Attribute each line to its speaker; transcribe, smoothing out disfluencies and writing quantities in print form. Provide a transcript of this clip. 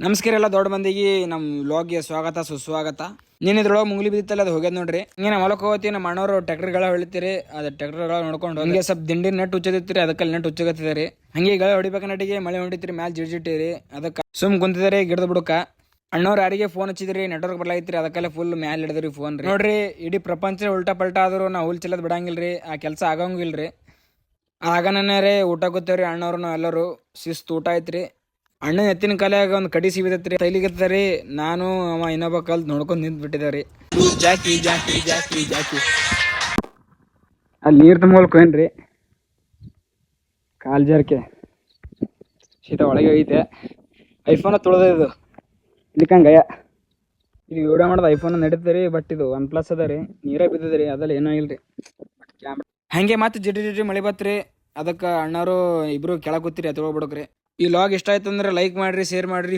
Speaker 1: ನಮಸ್ಕಾರ ಎಲ್ಲ ದೊಡ್ಡ ಮಂದಿಗೆ ನಮ್ಮ ವ್ಲಾಗ್ಗೆ ಸ್ವಾಗತ ಸುಸ್ವಾಗತ. ನೀನು ಇದ್ರೊಳಗೆ ಮುಂಗ್ಲಿ ಬಿದ್ದಿತ್ತಲ್ಲ ಅದು ಹೋಗ್ಯದ ನೋಡ್ರಿ. ಹಿಂಗೆ ಹೊಲಕ್ಕೆ ಹೋಗ್ತಿ ನಮ್ಮ ಅಣ್ಣವರು ಟ್ರ್ಯಾಕ್ಟರ್ಗಳ ಹೊಳಿತೀರಿ. ಅದು ಟ್ರ್ಯಾಕ್ಟರ್ಗಳ ನೋಡ್ಕೊಂಡು ಹಂಗೆ ಸ್ವಲ್ಪ ದಿಂಡಿ ನೆಟ್ ಹುಚ್ಚದಿತ್ರಿ, ಅದಕ್ಕಲ್ಲಿ ನೆಟ್ ಹುಚ್ಚಗತ್ತಿದಾರಿ. ಹಂಗೆ ಗಳ ಹೊಡಿಬೇಕ ನಟಿಗೆ ಮಳೆ ಹೊಡಿತ್ರಿ, ಮ್ಯಾಲೆ ಜಿಡ್ಜಿಟ್ಟಿರಿ. ಅದಕ್ಕೆ ಸುಮ್ ಕುಂತಿದಾರಿ ಗಿಡದ ಬಿಡುಕ. ಅಣ್ಣವ್ರು ಯಾರಿಗೆ ಫೋನ್ ಹಚ್ಚಿದ್ರಿ, ನೆಟ್ವರ್ಕ್ ಬರ್ಲಾಗಿತ್ರಿ, ಅದಕ್ಕೆಲ್ಲ ಫುಲ್ ಮ್ಯಾಲೆ ಹಿಡಿದ್ರಿ ಫೋನ್ ರೀ. ನೋಡ್ರಿ ಇಡೀ ಪ್ರಪಂಚ ಉಲ್ಟಾ ಪಲ್ಟಾ ಆದ್ರೂ ನಾವು ಹುಲ್ ಚಿಲ್ಲದ್ ಬಿಡಂಗಿಲ್ರಿ, ಆ ಕೆಲಸ ಆಗಂಗಿಲ್ರಿ. ಆಗನೇ ರೀ ಊಟ ಗೊತ್ತೇವ್ರಿ ಅಣ್ಣವ್ರು ಎಲ್ಲರೂ ಶಿಸ್ತು ಊಟ ಐತ್ರಿ. ಅಣ್ಣ ಎತ್ತಿನ ಕಾಲಾಗ ಒಂದು ಕಡಿ ಸಿಬಿದತ್ರಿ, ತೈಲಿಗತ್ತರಿ. ನಾನು ಅವ ಇನ್ನೊಬ್ಬ ಕಲ್ತ್ ನೋಡ್ಕೊಂಡು ನಿಂತು ಬಿಟ್ಟಿದಾರಿ. ಜಾಕಿ ಜಾಕಿ ಜಾಕಿ ಜಾಕಿ ಅಲ್ಲಿ ನೀರು ತುಂಬೋಲ್ಕು ಏನ್ರಿ, ಕಾಲ್ ಜಾರ್ಕೆ ಶೀತ ಒಳಗೆ ಐತೆ. ಐಫೋನ್ ತುಳ್ದ ಇದು ಇಲ್ಲಿಕಂಗಯ್ಯ. ಇದು ವಿಡಿಯೋ ಮಾಡೋದು ಐಫೋನ್ ನಡೀತರಿ, ಬಟ್ ಇದು OnePlus ಅದ ರೀ, ನೀರೇ ಬಿದ್ದದ್ರಿ, ಅದೆಲ್ಲ ಏನೋ ಇಲ್ರಿ. ಕ್ಯಾಮ್ರಾ ಹಂಗೆ ಮತ್ತೆ ಜಿಟಿ ಮಳೆ ಬತ್ರಿ. ಅದಕ್ಕೆ ಅಣ್ಣವರು ಇಬ್ರು ಕೆಳಗೆ ಕೂತಿರಿ, ಎತ್ಕೊಳ್ಬಿಡಕ್ರಿ. ಈ ಲಾಗ್ ಇಷ್ಟ ಆಯ್ತು ಅಂದ್ರೆ ಲೈಕ್ ಮಾಡ್ರಿ, ಶೇರ್ ಮಾಡ್ರಿ.